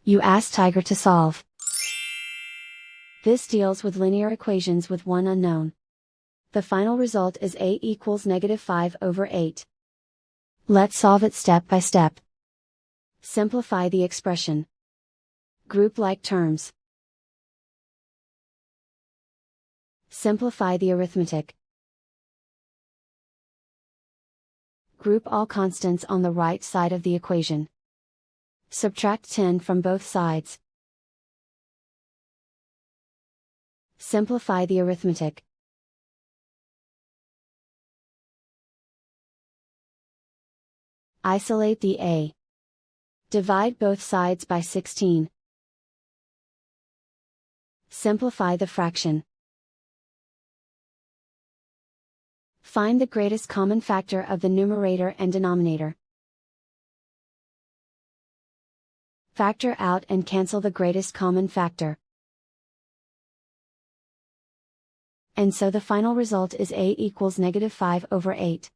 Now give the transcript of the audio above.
You ask Tiger to solve. This deals with linear equations with one unknown. The final result is a equals -5/8. Let's solve it step by step. Simplify the expression. Group like terms. Simplify the arithmetic. Group all constants on the right side of the equation. Subtract 10 from both sides. Simplify the arithmetic. Isolate the a. Divide both sides by 16. Simplify the fraction. Find the greatest common factor of the numerator and denominator. Factor out and cancel the greatest common factor. And so the final result is a equals -5/8.